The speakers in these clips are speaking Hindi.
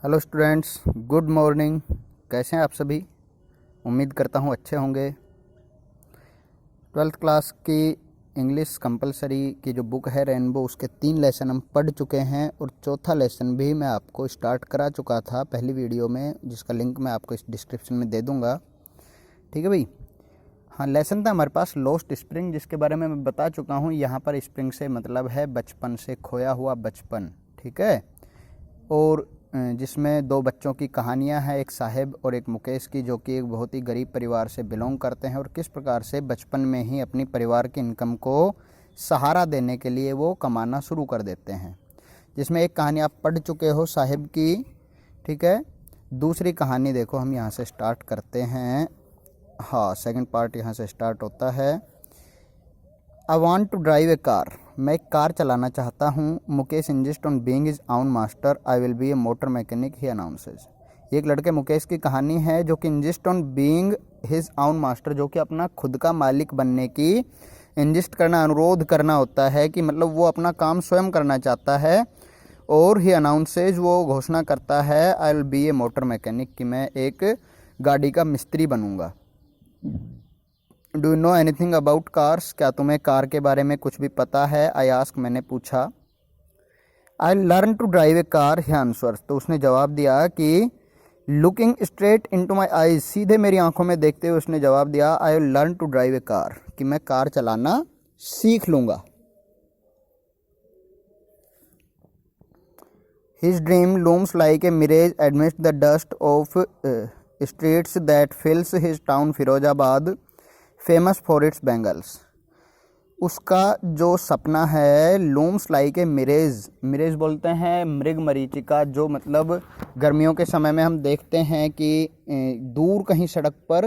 Hello students, good morning. कैसे हैं आप सभी? उम्मीद करता हूँ अच्छे होंगे। 12th क्लास की इंग्लिश कंपलसरी की जो बुक है रेनबो, उसके 3 लेसन हम पढ़ चुके हैं और चौथा लेसन भी मैं आपको स्टार्ट करा चुका था पहली वीडियो में, जिसका लिंक मैं आपको इस डिस्क्रिप्शन में दे दूँगा। ठीक है भाई। हाँ, लेसन था हमारे पास लॉस्ट स्प्रिंग, जिसके बारे में मैं बता चुका हूँ। यहाँ पर स्प्रिंग से मतलब है बचपन से खोया हुआ बचपन। ठीक है। और जिसमें 2 बच्चों की कहानियां हैं, एक साहिब और एक मुकेश की, जो कि एक बहुत ही गरीब परिवार से बिलोंग करते हैं और किस प्रकार से बचपन में ही अपनी परिवार की इनकम को सहारा देने के लिए वो कमाना शुरू कर देते हैं। जिसमें एक कहानी आप पढ़ चुके हो साहिब की। ठीक है। दूसरी कहानी देखो, हम यहाँ से स्टार्ट करते हैं। हाँ, सेकंड पार्ट यहाँ से स्टार्ट होता है। I want to drive a car. मैं एक कार चलाना चाहता हूँ। Mukesh insist on being his own master. I will be a motor mechanic, he announces. एक लड़के मुकेश की कहानी है जो कि insist on being his own master, जो कि अपना खुद का मालिक बनने की इंजिस्ट करना, अनुरोध करना होता है कि मतलब वो अपना काम स्वयं करना चाहता है। और ही अनाउंसेज, वो घोषणा करता है, आई will be a motor mechanic, कि मैं एक गाड़ी का मिस्त्री बनूंगा। Do you know anything about cars? क्या तुम्हें कार के बारे में कुछ भी पता है? आई आस्क, मैंने पूछा। I learn to drive a car, he answers. तो उसने जवाब दिया कि looking straight into my eyes, सीधे मेरी आंखों में देखते हुए उसने जवाब दिया, I will learn to drive a car, कि मैं कार चलाना सीख लूंगा। His dream looms like a mirage amidst the dust of streets that fills his town Firozabad, famous for its bangles. उसका जो सपना है, looms like a mirage, mirage बोलते हैं मृग मरीचिका, जो मतलब गर्मियों के समय में हम देखते हैं कि दूर कहीं सड़क पर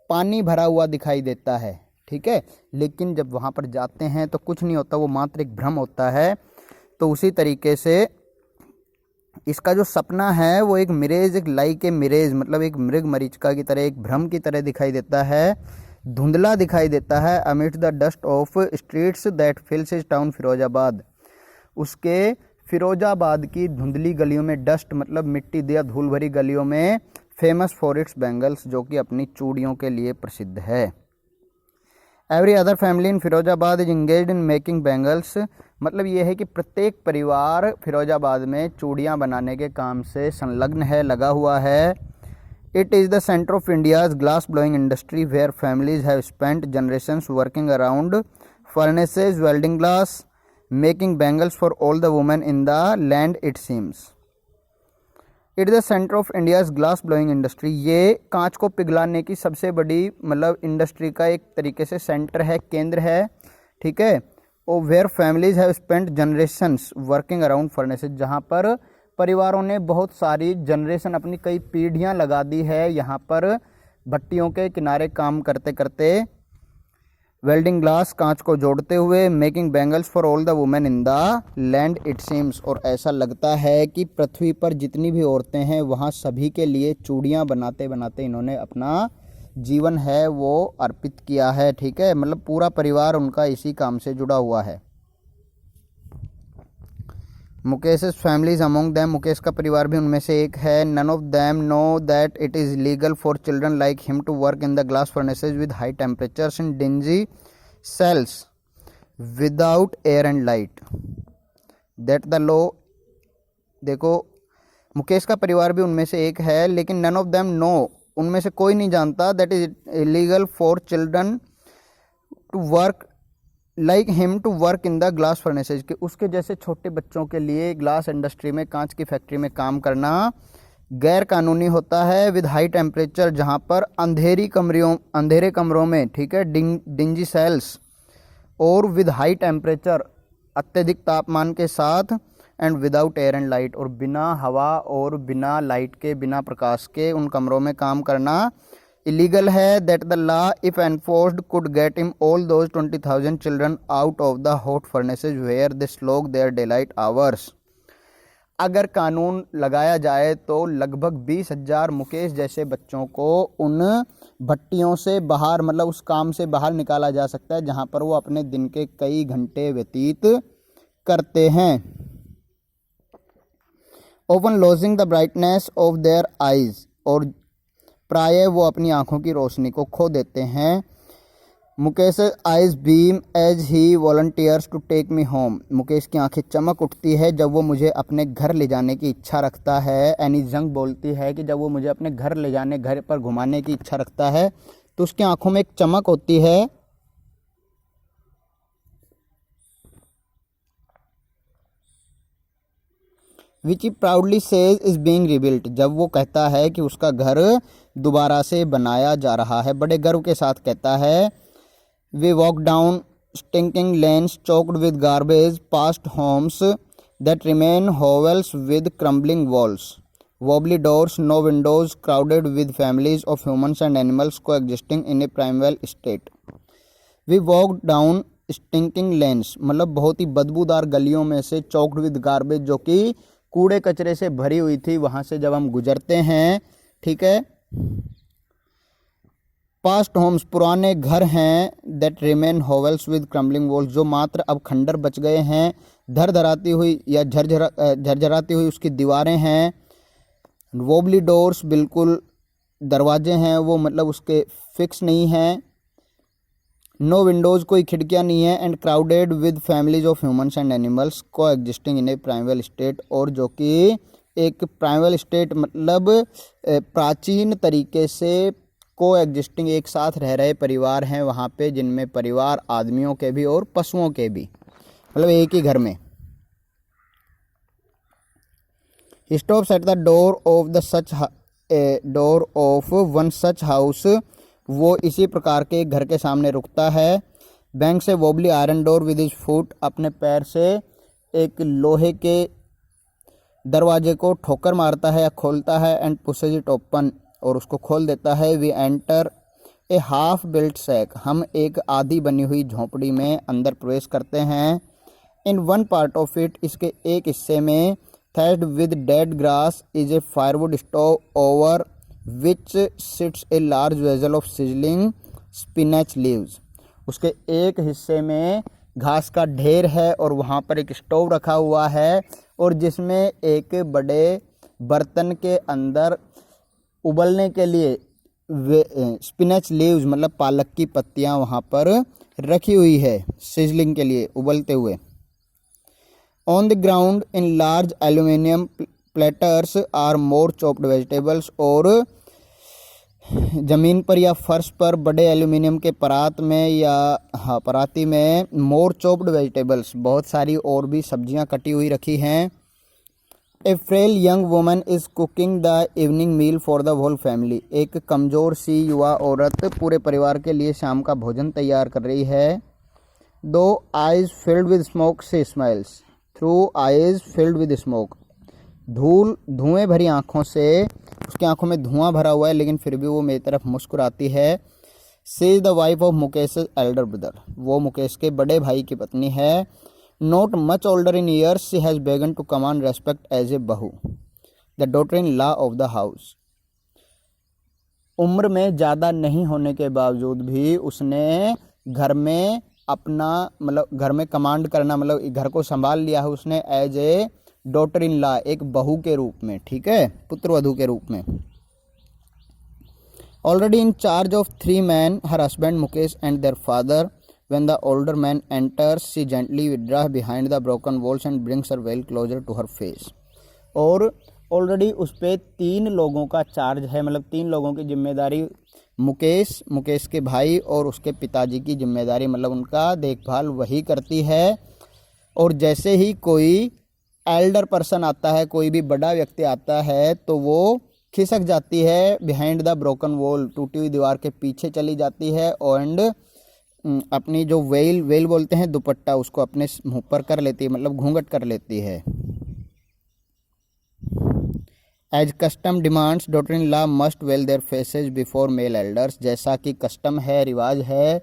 पानी भरा हुआ दिखाई देता है। ठीक है। लेकिन जब वहाँ पर जाते हैं तो कुछ नहीं होता, वो मात्र एक भ्रम होता है। तो उसी तरीके से इसका जो सपना है वो एक मिरेज, एक लाइक ए मिरेज, मतलब एक मृग मरीचिका की तरह, एक भ्रम की तरह दिखाई देता है, धुंधला दिखाई देता है। Amid the dust of streets that fills his town Firozabad, उसके फिरोजाबाद की धुंधली गलियों में, डस्ट मतलब मिट्टी दिया धूल भरी गलियों में, फेमस फॉर इट्स बैंगल्स, जो कि अपनी चूड़ियों के लिए प्रसिद्ध है। Every other family in Firozabad is engaged in making bangles, मतलब ये है कि प्रत्येक परिवार फिरोजाबाद में चूड़ियाँ बनाने के काम से संलग्न है, लगा हुआ है। It is the center of India's glass blowing industry, where families have spent generations working around furnaces, welding glass, making bangles for all the women in the land, it seems. It is the center of India's glass blowing industry. ये कांच को पिघलाने की सबसे बड़ी मतलब इंडस्ट्री का एक तरीके से सेंटर है, केंद्र है। ठीक है। और where families have spent generations working around furnaces, जहाँ पर परिवारों ने बहुत सारी जनरेशन, अपनी कई पीढ़ियां लगा दी है यहाँ पर भट्टियों के किनारे काम करते करते। वेल्डिंग ग्लास, कांच को जोड़ते हुए। Making bangles for all the women in the land, it seems, और ऐसा लगता है कि पृथ्वी पर जितनी भी औरतें हैं वहाँ सभी के लिए चूड़ियाँ बनाते बनाते इन्होंने अपना जीवन है वो अर्पित किया है। ठीक है। मतलब पूरा परिवार उनका इसी काम से जुड़ा हुआ है। Mukesh families among them, Mukesh का परिवार भी उनमें से एक है। None of them know that it is legal for children like him to work in the glass furnaces with high temperatures in dingy cells without air and light, that the law. देखो, मुकेश का परिवार भी उनमें से एक है, लेकिन नन ऑफ दैम नो, उनमें से कोई नहीं जानता, that is illegal for children to work like him to work in the glass furnaces, के उसके जैसे छोटे बच्चों के लिए ग्लास इंडस्ट्री में, कांच की फैक्ट्री में काम करना गैर कानूनी होता है। विद हाई टेम्परेचर, जहाँ पर अंधेरे कमरों में, ठीक है, डिंजी सेल्स, और विद हाई टेम्परेचर, अत्यधिक तापमान के साथ, and without air and light, और बिना हवा और बिना लाइट के, बिना प्रकाश के उन कमरों में काम करना इलीगल है। That the law if enforced could get him all those 20,000 children out of the hot furnaces where they slog their daylight hours. अगर कानून लगाया जाए तो लगभग 20,000 मुकेश जैसे बच्चों को उन भट्टियों से बाहर, मतलब उस काम से बाहर निकाला जा सकता है जहां पर वो अपने दिन के कई घंटे व्यतीत करते हैं। Oven lodging the brightness of their eyes, और प्राय वो अपनी आंखों की रोशनी को खो देते हैं। Mukesh eyes beam as he volunteers to take me home, Mukesh की आंखें चमक उठती है जब वो मुझे अपने घर ले जाने की इच्छा रखता है। एनी जंग बोलती है कि जब वो मुझे अपने घर ले जाने, घर पर घुमाने की इच्छा रखता है तो उसकी आंखों में एक चमक होती है। Which he proudly says is being rebuilt, जब वो कहता है कि उसका घर दोबारा से बनाया जा रहा है, बड़े गर्व के साथ कहता है। We walk down stinking lanes choked with garbage, past homes that remain hovels with crumbling walls, wobbly doors, no windows, crowded with families of humans and animals coexisting in a primeval state. We walked down stinking lanes, मतलब बहुत ही बदबूदार गलियों में से, चौक्ड विद गार्बेज, जो कि कूड़े कचरे से भरी हुई थी, वहाँ से जब हम गुजरते हैं, ठीक है। पास्ट होम्स, पुराने घर हैं, that remain hovels with crumbling walls, जो मात्र अब खंडर बच गए हैं, धराती हुई या झरझराती हुई उसकी दीवारें हैं। वोबली डोर्स, बिल्कुल दरवाजे हैं वो, मतलब उसके फिक्स नहीं हैं। नो विंडोज़, कोई खिड़कियां नहीं है। And crowded with families of humans and animals coexisting in a primal state, और जो कि एक प्राइमल स्टेट मतलब प्राचीन तरीके से को एग्जिस्टिंग, एक साथ रह रहे परिवार हैं वहाँ पे, जिनमें परिवार आदमियों के भी और पशुओं के भी, मतलब एक ही घर में। He stops at the door of one such house, वो इसी प्रकार के घर के सामने रुकता है। बैंक से wobbly iron door with his foot, अपने पैर से एक लोहे के दरवाजे को ठोकर मारता है या खोलता है। एंड पुशेज इट ओपन, और उसको खोल देता है। We enter a half built shack, हम एक आधी बनी हुई झोंपड़ी में अंदर प्रवेश करते हैं। In one part of it, इसके एक हिस्से में, thatched with dead grass is a firewood stove over which sits a large vessel of sizzling spinach leaves, उसके एक हिस्से में घास का ढेर है और वहाँ पर एक स्टोव रखा हुआ है, और जिसमें एक बड़े बर्तन के अंदर उबलने के लिए स्पिनच लीव्स मतलब पालक की पत्तियाँ वहाँ पर रखी हुई है, सिजलिंग के लिए, उबलते हुए। On the ground in large aluminium platters are more chopped vegetables, और ज़मीन पर या फर्श पर बड़े एल्यूमिनियम के परात में या पराती में more chopped vegetables, बहुत सारी और भी सब्जियां कटी हुई रखी हैं। A frail young woman is cooking the evening meal for the whole family, एक कमज़ोर सी युवा औरत पूरे परिवार के लिए शाम का भोजन तैयार कर रही है। Though eyes filled with smoke she smiles, through eyes filled with smoke, धुएं भरी आँखों से, उसकी आंखों में धुआं भरा हुआ है लेकिन फिर भी वो मेरी तरफ मुस्कुराती है। She is the wife of Mukesh elder brother, वो मुकेश के बड़े भाई की पत्नी है। Not much older in years she has begun to command respect as a bahu, the daughter in law of the house, उम्र में ज़्यादा नहीं होने के बावजूद भी उसने घर में अपना मतलब घर में कमांड करना मतलब घर को संभाल लिया है उसने, as a daughter in law, एक बहू के रूप में, ठीक है, पुत्रवधू के रूप में। Already in charge of 3 men, her husband Mukesh and their father, when the older man enters she gently withdraw behind the broken walls and brings her veil closer to her face, और ऑलरेडी उस पर 3 लोगों का चार्ज है, मतलब 3 लोगों की जिम्मेदारी, मुकेश के भाई और उसके पिताजी की जिम्मेदारी, मतलब उनका देखभाल वही करती है। और जैसे ही कोई एल्डर पर्सन आता है, कोई भी बड़ा व्यक्ति आता है, तो वो खिसक जाती है बिहाइंड द ब्रोकन वॉल, टूटी हुई दीवार के पीछे चली जाती है। एंड अपनी जो वेल बोलते हैं दुपट्टा, उसको अपने मुँह पर कर लेती है, मतलब घूंघट कर लेती है। As custom demands daughter in law must veil their faces before male elders, जैसा कि कस्टम है, रिवाज है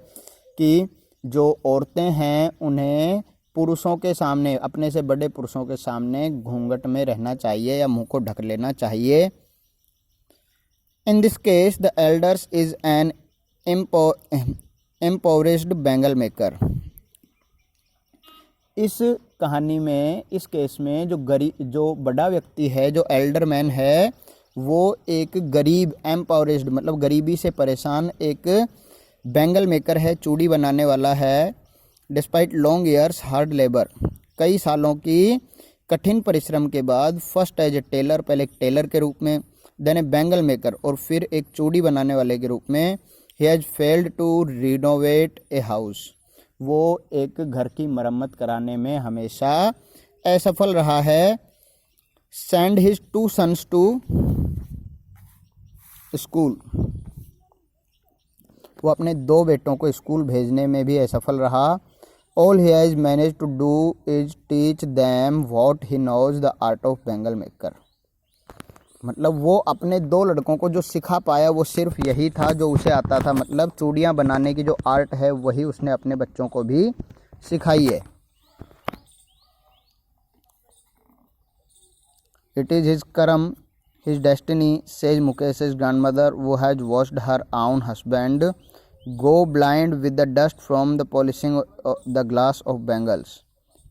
कि जो औरतें हैं उन्हें पुरुषों के सामने, अपने से बड़े पुरुषों के सामने घूंघट में रहना चाहिए या मुंह को ढक लेना चाहिए। In this case the elders is an impoverished bangle maker, इस कहानी में, इस केस में जो बड़ा व्यक्ति है, जो एल्डर मैन है, वो एक गरीब एम्पावरेज्ड मतलब गरीबी से परेशान एक बैंगल मेकर है, चूड़ी बनाने वाला है। Despite long years hard labour, कई सालों की कठिन परिश्रम के बाद, फर्स्ट एज ए टेलर, पहले एक टेलर के रूप में, देन ए बैंगल मेकर और फिर एक चूड़ी बनाने वाले के रूप में, he has failed to renovate a house, वो एक घर की मरम्मत कराने में हमेशा असफल रहा है। Send his 2 sons to school, वो अपने 2 बेटों को स्कूल भेजने में भी असफल रहा। All he has managed to do is teach them what he knows the art of bangle maker, मतलब वो अपने 2 लड़कों को जो सिखा पाया वो सिर्फ यही था जो उसे आता था, मतलब चूड़ियाँ बनाने की जो आर्ट है वही उसने अपने बच्चों को भी सिखाई है। It is his karma his destiny says Mukesh's grandmother who has watched her own husband go blind with the dust from the polishing the glass of bangles.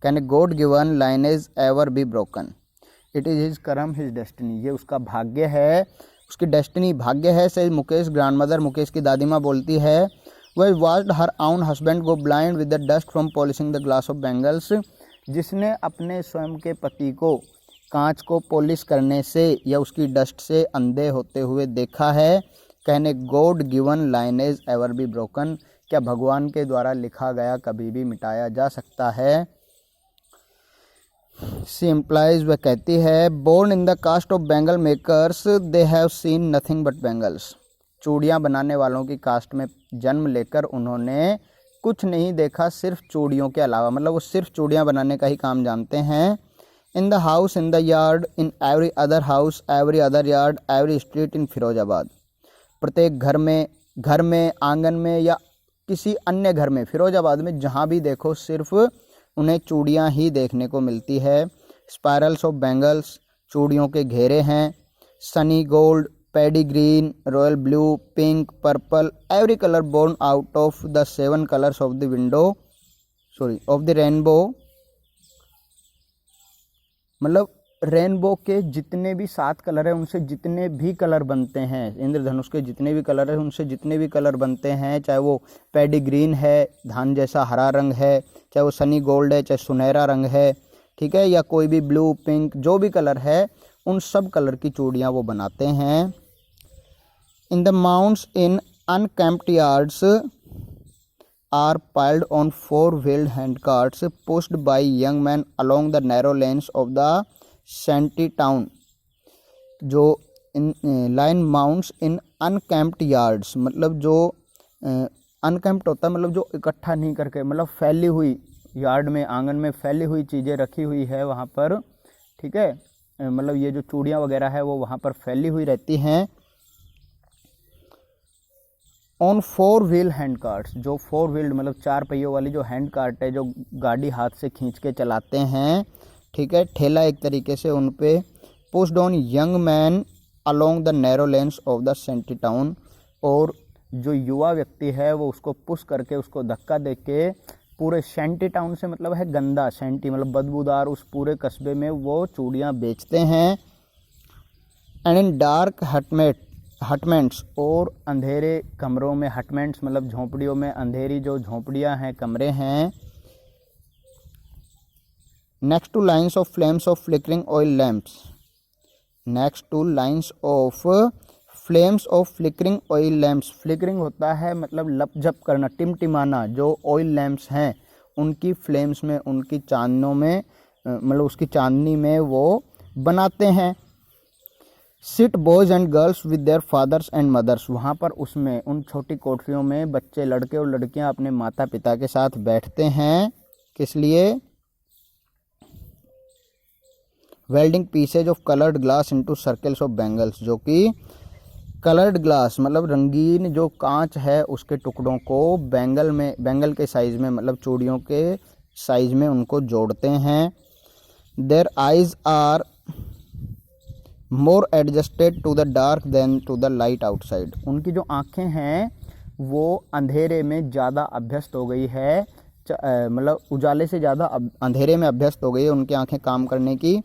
Can a God given lineage ever be broken? It is his कर्म his destiny, ये उसका भाग्य है, उसकी डेस्टिनी भाग्य है। सेज मुकेश ग्रैंडमदर, मुकेश की दादी माँ बोलती है, वह वॉच्ड हर आउन husband go blind with the dust from polishing the glass of bangles, जिसने अपने स्वयं के पति को कांच को पॉलिश करने से या उसकी डस्ट से अंधे होते हुए देखा है। Can a god given lineage ever be broken, क्या भगवान के द्वारा लिखा गया कभी भी मिटाया जा सकता है। सी इम्प्लाइज, वह कहती है, born in the caste of bangle makers they have seen nothing but bangles, चूड़ियाँ बनाने वालों की कास्ट में जन्म लेकर उन्होंने कुछ नहीं देखा सिर्फ चूड़ियों के अलावा, मतलब वो सिर्फ चूड़ियाँ बनाने का ही काम जानते हैं। In the house, in the yard, in every other house, every other yard, every street in Firozabad, प्रत्येक घर में, आंगन में या किसी अन्य घर में, फिरोजाबाद में जहाँ भी देखो सिर्फ उन्हें चूड़ियाँ ही देखने को मिलती है। स्पायरल्स ऑफ बैंगल्स, चूड़ियों के घेरे हैं। Sunny gold, paddy green, royal blue, pink, purple, every colour born out of the 7 colours of the rainbow, मतलब रेनबो के जितने भी 7 कलर हैं उनसे जितने भी कलर बनते हैं, इंद्रधनुष के जितने भी कलर हैं उनसे जितने भी कलर बनते हैं, चाहे वो पैडी ग्रीन है, धान जैसा हरा रंग है, चाहे वो सनी गोल्ड है, चाहे सुनहरा रंग है, ठीक है, या कोई भी ब्लू, पिंक, जो भी कलर है उन सब कलर की चूड़ियाँ वो बनाते हैं। In the mounds in unkempt yards are piled on 4-wheeled handcarts pushed by young men along the narrow lanes of the shanty town, जो in line mounds in unkempt yards, मतलब जो अनकैम्प्ड होता है मतलब जो इकट्ठा नहीं करके, मतलब फैली हुई यार्ड में, आंगन में फैली हुई चीज़ें रखी हुई है वहाँ पर, ठीक है, मतलब ये जो चूड़ियाँ वगैरह है वो वहाँ पर फैली हुई रहती हैं। ऑन 4-wheel हैंड कार्ट्स, जो 4 व्हील्ड मतलब 4 पहियों वाली जो हैंड कार्ट है, जो गाड़ी हाथ से खींच के चलाते हैं, ठीक है, ठेला एक तरीके से, उन पे pushed on young man along the narrow lanes of the shanty town, और जो युवा व्यक्ति है वो उसको पुश करके, उसको धक्का दे के पूरे सेंटी टाउन से मतलब है गंदा, सेंटी मतलब बदबूदार, उस पूरे कस्बे में वो चूड़ियाँ बेचते हैं। एंड इन डार्क हटमेंट्स, और अंधेरे कमरों में, हटमेंट्स मतलब झोंपड़ियों में, अंधेरी जो झोंपड़ियां हैं, कमरे हैं। Next two lines of flames of flickering oil lamps, next two lines of flames of flickering oil lamps, flickering होता है मतलब लपझप करना, टिमटिमाना, जो ऑयल लैम्प्स हैं उनकी फ्लेम्स में, उनकी चांदनों में, मतलब उसकी चांदनी में वो बनाते हैं। Sit boys and girls with their fathers and mothers, वहाँ पर उसमें उन छोटी कोठरियों में बच्चे, लड़के और लड़कियाँ अपने माता पिता के साथ बैठते हैं, किस लिए? Welding pieces of coloured glass into circles of bangles, जो कि कलर्ड ग्लास मतलब रंगीन जो कांच है उसके टुकड़ों को बैंगल के साइज़ में, मतलब चूड़ियों के साइज़ में उनको जोड़ते हैं। Their eyes are more adjusted to the dark than to the light outside, उनकी जो आँखें हैं वो अंधेरे में ज़्यादा अभ्यस्त हो गई है मतलब उजाले से ज़्यादा अंधेरे में अभ्यस्त हो गई है उनकी आंखें काम करने की।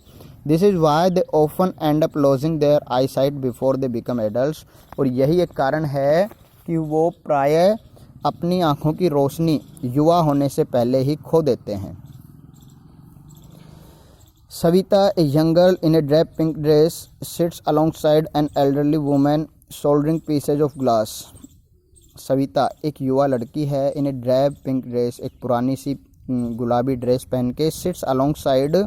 This is why they often end up losing their eyesight before they become adults. और यही एक कारण है कि वो प्रायः अपनी आँखों की रोशनी युवा होने से पहले ही खो देते हैं। Savita, a young girl in a drab pink dress, sits alongside an elderly woman soldering pieces of glass. Savita एक युवा लड़की है, इन ए ड्रैब पिंक ड्रेस, एक पुरानी सी गुलाबी ड्रेस पहन के, सिट्स अलोंगसाइड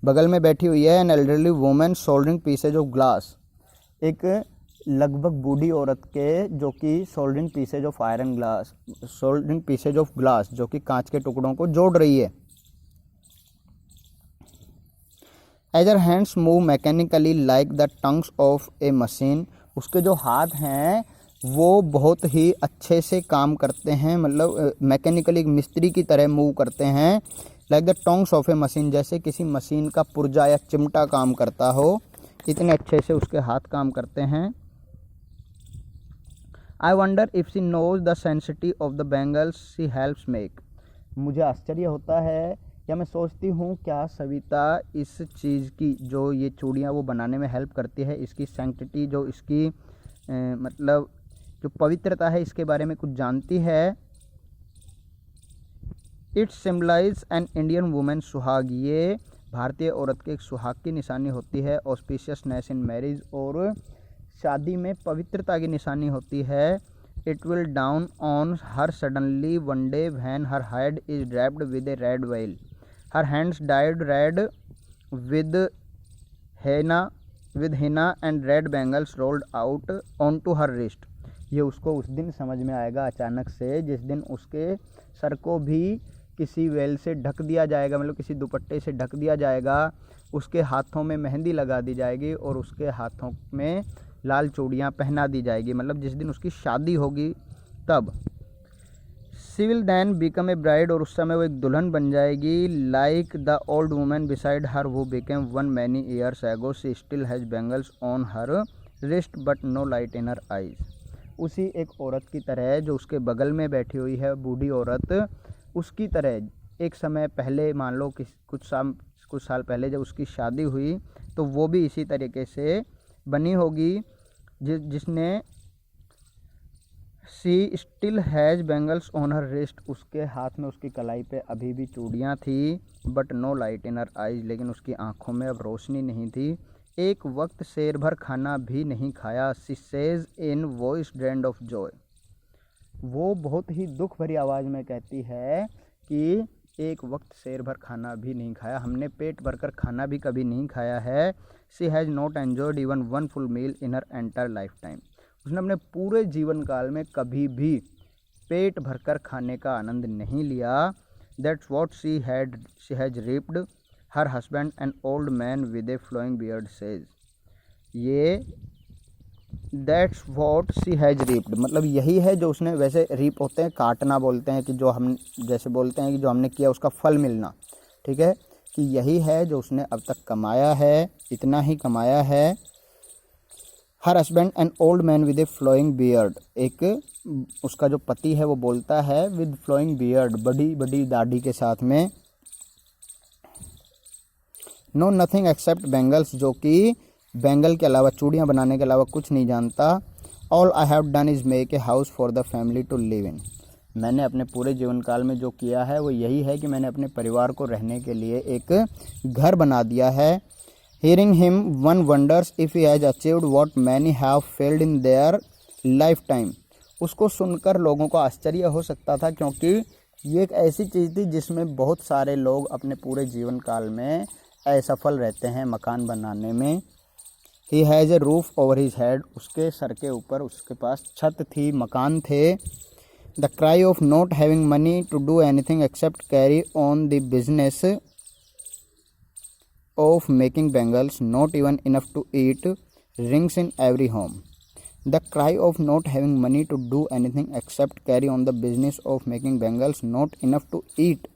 बगल में बैठी हुई है, an elderly woman soldering pieces of glass, एक लगभग बूढ़ी औरत के जो कि soldering pieces of iron glass, soldering pieces of glass जो कि कांच के टुकड़ों को जोड़ रही है। As her hands move mechanically like the tongs of a machine, उसके जो हाथ हैं वो बहुत ही अच्छे से काम करते हैं, मतलब मैकेनिकली एक मिस्त्री की तरह मूव करते हैं। Like the tongs of a machine, जैसे किसी मशीन का पुर्जा या चिमटा काम करता हो, इतने अच्छे से उसके हाथ काम करते हैं। I wonder if she knows the sanctity of the bangles she helps make, मुझे आश्चर्य होता है या मैं सोचती हूँ क्या सविता इस चीज़ की जो ये चूड़ियाँ वो बनाने में हेल्प करती है, इसकी सैंक्टिटी जो इसकी मतलब जो पवित्रता है इसके बारे में कुछ जानती है। It symbolise an Indian woman suhag, ये भारतीय औरत के एक सुहाग की निशानी होती है। ऑस्पिशियसनेस इन मैरिज, और शादी में पवित्रता की निशानी होती है। It will dawn on her suddenly one day when her head is draped with a red veil, her hands dyed red with henna and red bangles rolled out on to her wrist, ये उसको उस दिन समझ में आएगा अचानक से जिस दिन उसके सर को भी किसी वेल से ढक दिया जाएगा, मतलब किसी दुपट्टे से ढक दिया जाएगा, उसके हाथों में मेहंदी लगा दी जाएगी और उसके हाथों में लाल चूड़ियाँ पहना दी जाएगी, मतलब जिस दिन उसकी शादी होगी तब। She will then become a bride, और उस समय वो एक दुल्हन बन जाएगी। Like the old woman beside her who became one many years ago, she still has bangles on her wrist but no light in her eyes, उसी एक औरत की तरह जो उसके बगल में बैठी हुई है बूढ़ी औरत, उसकी तरह एक समय पहले मान लो कि कुछ साल पहले जब उसकी शादी हुई तो वो भी इसी तरीके से बनी होगी, जिसने she still has bangles on her wrist, उसके हाथ में उसकी कलाई पे अभी भी चूड़ियाँ थी। But no light in her eyes, लेकिन उसकी आँखों में अब रोशनी नहीं थी। एक वक्त शेर भर खाना भी नहीं खाया, she says in voice drained of Joy, वो बहुत ही दुख भरी आवाज़ में कहती है कि एक वक्त शेर भर खाना भी नहीं खाया, हमने पेट भरकर खाना भी कभी नहीं खाया है। She has not enjoyed even one full meal in her entire lifetime, उसने अपने पूरे जीवन काल में कभी भी पेट भरकर खाने का आनंद नहीं लिया। That's what she has reaped her husband an old man with a flowing beard says, ये that's what she has reaped, मतलब यही है जो उसने, वैसे रीप होते हैं काटना बोलते हैं कि जो हम जैसे बोलते हैं कि जो हमने किया उसका फल मिलना, ठीक है, कि यही है जो उसने अब तक कमाया है, इतना ही कमाया है। Her husband an old man with a flowing beard, एक उसका जो पति है वो बोलता है विद फ्लोइंग बियर्ड, बड़ी बड़ी दाढ़ी के साथ में। नो नथिंग एक्सेप्ट बैंगल्स, जो कि बैंगल के अलावा, चूड़ियाँ बनाने के अलावा कुछ नहीं जानता। All I have done is make a house for the family to live in, मैंने अपने पूरे जीवन काल में जो किया है वो यही है कि मैंने अपने परिवार को रहने के लिए एक घर बना दिया है। Hearing him one wonders if he has achieved what many have failed in their life time, उसको सुनकर लोगों को आश्चर्य हो सकता था क्योंकि ये एक ऐसी चीज़ थी जिसमें बहुत सारे लोग अपने पूरे जीवन काल में असफल रहते हैं मकान बनाने में। He has a roof over his head, उसके सर के ऊपर उसके पास छत थी, मकान थे। The cry of not having money to do anything except carry on the business of making bangles, not even enough to eat, rings in every home. The cry of not having money to do anything except carry on the business of making bangles, not enough to eat,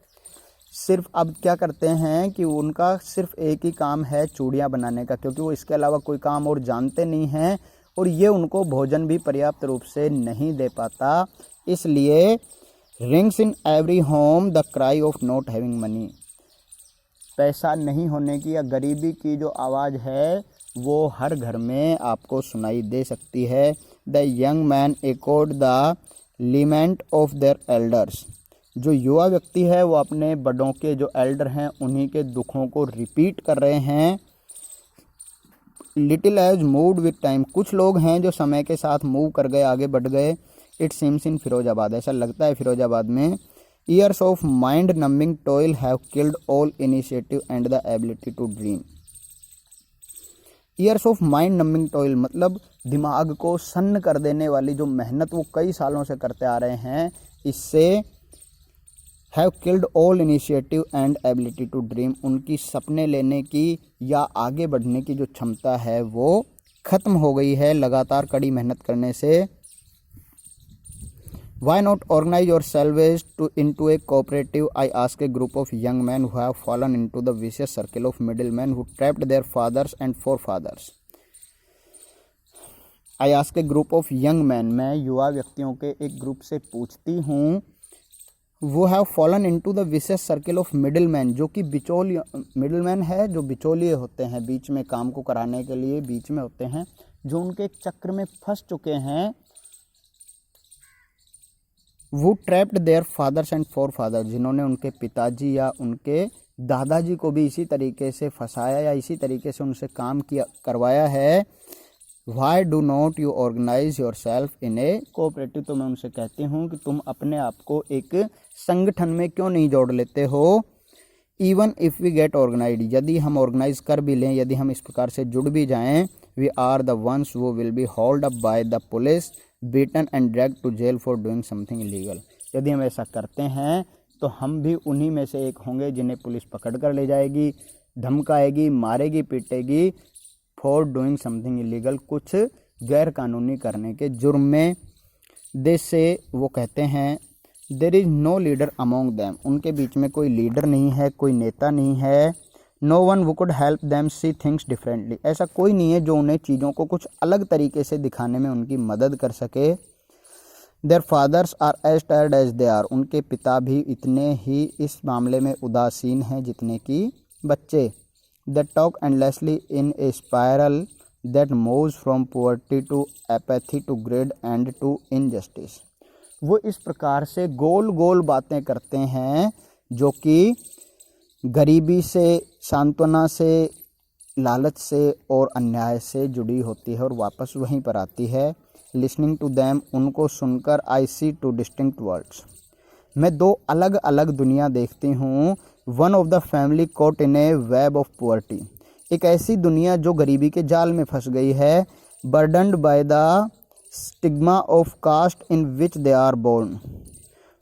सिर्फ अब क्या करते हैं कि उनका सिर्फ एक ही काम है चूड़ियाँ बनाने का, क्योंकि वो इसके अलावा कोई काम और जानते नहीं हैं और ये उनको भोजन भी पर्याप्त रूप से नहीं दे पाता, इसलिए rings in every home the cry of not having money. पैसा नहीं होने की या गरीबी की जो आवाज़ है वो हर घर में आपको सुनाई दे सकती है। The young man echoed the lament of their elders. जो युवा व्यक्ति है वो अपने बड़ों के जो एल्डर हैं उन्हीं के दुखों को रिपीट कर रहे हैं। Little as moved with time. कुछ लोग हैं जो समय के साथ मूव कर गए, आगे बढ़ गए। It seems in Firozabad. ऐसा लगता है फिरोजाबाद में। Years of mind numbing toil have killed all initiative and the ability to dream. Years of mind numbing toil मतलब दिमाग को सन्न कर देने वाली जो मेहनत वो कई सालों से करते आ रहे हैं, इससे have killed all initiative and ability to dream, उनकी सपने लेने की या आगे बढ़ने की जो क्षमता है वो खत्म हो गई है लगातार कड़ी मेहनत करने से। Why not organize yourselves into a cooperative? I ask a group of young men who have fallen into the vicious circle of middlemen who trapped their fathers and forefathers. I ask a group of young men. मैं युवा व्यक्तियों के एक ग्रुप से पूछती हूँ, वो have fallen into the vicious circle of middleman, जो कि बिचौलिए मिडिलमैन है, जो बिचौलिए होते हैं, बीच में काम को कराने के लिए बीच में होते हैं, जो उनके एक चक्र में फंस चुके हैं। वो trapped their fathers and forefather, जिन्होंने उनके पिताजी या उनके दादाजी को भी इसी तरीके से फंसाया या इसी तरीके से उनसे काम किया करवाया है। Why do not you organise yourself in a cooperative. तो मैं उनसे कहती हूँ कि तुम अपने आप को एक संगठन में क्यों नहीं जोड़ लेते हो। Even if we get organise, यदि हम ऑर्गेनाइज कर भी लें, यदि हम इस प्रकार से जुड़ भी जाएं, we are the ones who will be hold up by the police, beaten and drag to jail for doing something illegal. यदि हम ऐसा करते हैं तो हम भी उन्हीं में से एक होंगे जिन्हें पुलिस पकड़ कर ले जाएगी, धमकाएगी, मारेगी, पीटेगी, फॉर डूइंग समथिंग इलीगल, कुछ गैर कानूनी करने के जुर्म में। देश से वो कहते हैं there is no leader among them, उनके बीच में कोई लीडर नहीं है, कोई नेता नहीं है। नो वन वो could help them see things differently, ऐसा कोई नहीं है जो उन्हें चीज़ों को कुछ अलग तरीके से दिखाने में उनकी मदद कर सके। Their fathers are as tired as they are, उनके पिता भी इतने ही इस मामले में उदासीन हैं जितने कि बच्चे। They talk endlessly in a spiral that moves from poverty to apathy to greed and to injustice. वो इस प्रकार से गोल गोल बातें करते हैं जो कि गरीबी से, सांत्वना से, लालच से और अन्याय से जुड़ी होती है और वापस वहीं पर आती है। लिसनिंग टू दैम, उनको सुनकर आई सी टू डिस्टिंक्ट वर्ल्ड्स, मैं दो अलग अलग दुनिया देखती हूँ। One of the family caught in A web of poverty, एक ऐसी दुनिया जो गरीबी के जाल में फंस गई है। Burdened by the stigma of caste in which they are born,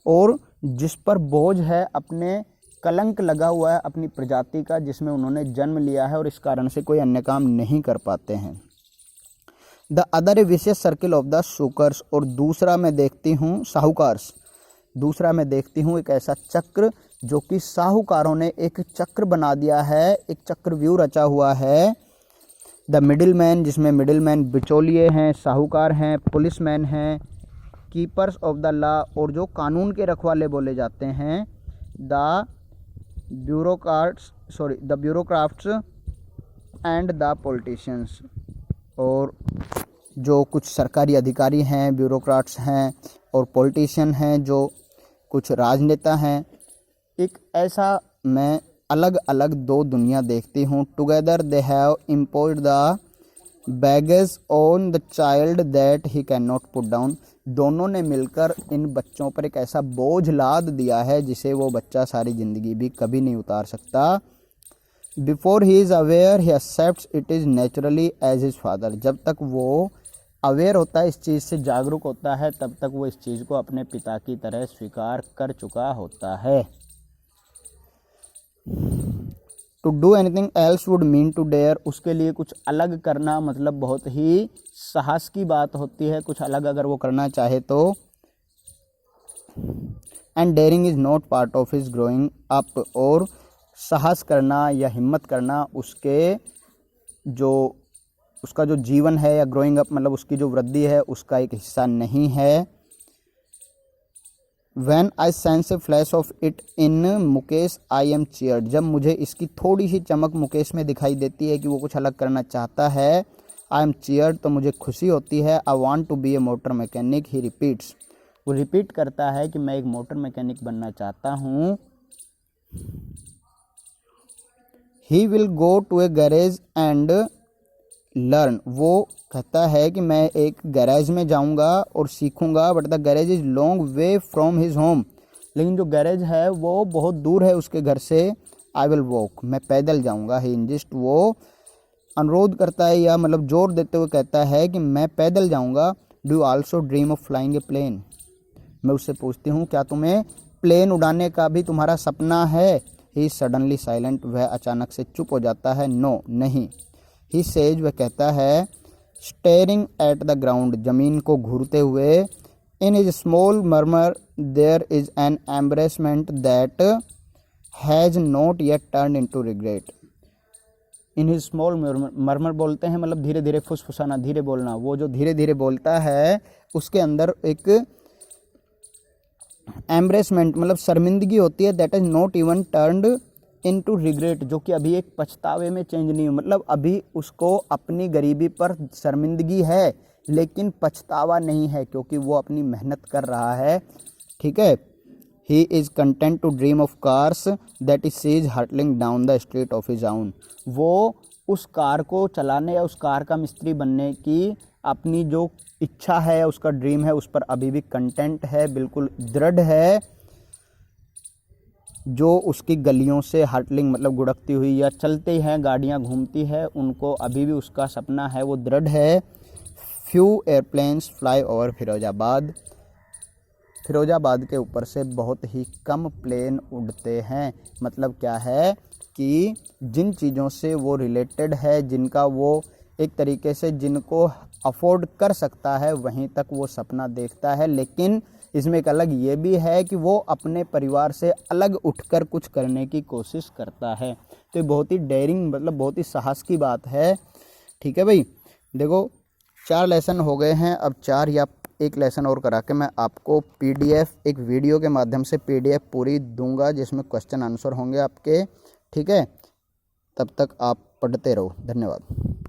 और जिस पर बोझ है, अपने कलंक लगा हुआ है अपनी प्रजाति का जिसमें उन्होंने जन्म लिया है और इस कारण से कोई अन्य काम नहीं कर पाते हैं। The other a vicious circle of the सुकर्स, और दूसरा मैं देखती हूँ साहूकार्स, दूसरा मैं देखती हूँ एक ऐसा चक्र जो कि साहूकारों ने एक चक्र बना दिया है, एक चक्रव्यूह रचा हुआ है। द मिडिल मैन, जिसमें मिडिल मैन बिचौलिए हैं, साहूकार हैं, पुलिस मैन हैं, कीपर्स ऑफ द लॉ, और जो कानून के रखवाले बोले जाते हैं, द ब्यूरोक्राफ्ट्स एंड द पॉलिटिशियंस, और जो कुछ सरकारी अधिकारी हैं, ब्यूरोक्राट्स हैं, और पॉलिटिशियन हैं जो कुछ राजनेता हैं। एक ऐसा मैं अलग अलग दो दुनिया देखती हूँ। Together they have imposed the baggage on the child that he can not put down, दोनों ने मिलकर इन बच्चों पर एक ऐसा बोझ लाद दिया है जिसे वो बच्चा सारी ज़िंदगी भी कभी नहीं उतार सकता। Before he is aware he accepts it is naturally as his father, जब तक वो अवेयर होता है, इस चीज़ से जागरूक होता है, तब तक वो इस चीज़ को अपने पिता की तरह स्वीकार कर चुका होता है। To do anything else would mean to dare, उसके लिए कुछ अलग करना मतलब बहुत ही साहस की बात होती है, कुछ अलग अगर वो करना चाहे तो। And daring is not part of his growing up, और साहस करना या हिम्मत करना उसका जो जीवन है या ग्रोइंग अप मतलब उसकी जो वृद्धि है उसका एक हिस्सा नहीं है। When I sense a flash of it in Mukesh I am cheered। जब मुझे इसकी थोड़ी सी चमक मुकेश में दिखाई देती है कि वो कुछ अलग करना चाहता है, I am cheered, तो मुझे खुशी होती है। I want to be a motor mechanic, he repeats। वो रिपीट करता है कि मैं एक मोटर मैकेनिक बनना चाहता हूँ। He will go to a garage and learn। वो कहता है कि मैं एक गैरेज में जाऊंगा और सीखूंगा, but the garage is long way from his home. लेकिन जो गैरेज है वो बहुत दूर है उसके घर से। आई विल वॉक, मैं पैदल जाऊंगा। ही इंजिस्ट, वो अनुरोध करता है या मतलब जोर देते हुए कहता है कि मैं पैदल जाऊंगा। Do you also dream of flying a plane. मैं उससे पूछती हूँ क्या तुम्हें प्लेन उड़ाने का भी तुम्हारा सपना है। ही सडनली साइलेंट, वह अचानक से चुप हो जाता है। नो, नहीं। ही सेज, वह कहता है, स्टेयरिंग एट द ग्राउंड, जमीन को घूरते हुए। In his small murmur there is an embarrassment that has not yet turn into regret. In his small murmur बोलते हैं मतलब धीरे धीरे फुसफुसाना, धीरे बोलना। वो जो धीरे धीरे बोलता है उसके अंदर एक एम्ब्रेसमेंट मतलब शर्मिंदगी होती है। That is not even turned into regret, जो कि अभी एक पछतावे में चेंज नहीं हो। मतलब अभी उसको अपनी गरीबी पर शर्मिंदगी है लेकिन पछतावा नहीं है क्योंकि वो अपनी मेहनत कर रहा है। ठीक है। He is content to dream of cars that is sees hurtling down the street of his town. वो उस कार को चलाने या उस कार का मिस्त्री बनने की अपनी जो इच्छा है, उसका ड्रीम है, उस पर अभी भी कंटेंट है, बिल्कुल दृढ़ है। जो उसकी गलियों से हर्टलिंग मतलब गुड़कती हुई या चलती हैं गाड़ियां घूमती है, उनको अभी भी उसका सपना है, वो दृढ़ है। Few airplanes fly over Firozabad. Firozabad के ऊपर से बहुत ही कम प्लेन उड़ते हैं। मतलब क्या है कि जिन चीज़ों से वो रिलेटेड है, जिनका वो एक तरीके से जिनको अफोर्ड कर सकता है, वहीं तक वो सपना देखता है। लेकिन इसमें एक अलग ये भी है कि वो अपने परिवार से अलग उठकर कुछ करने की कोशिश करता है। तो ये बहुत ही डेयरिंग मतलब बहुत ही साहस की बात है। ठीक है भाई, देखो 4 लेसन हो गए हैं। अब 4 या 1 लेसन और करा के मैं आपको PDF एक वीडियो के माध्यम से PDF पूरी दूंगा जिसमें क्वेश्चन आंसर होंगे आपके। ठीक है, तब तक आप पढ़ते रहो। धन्यवाद।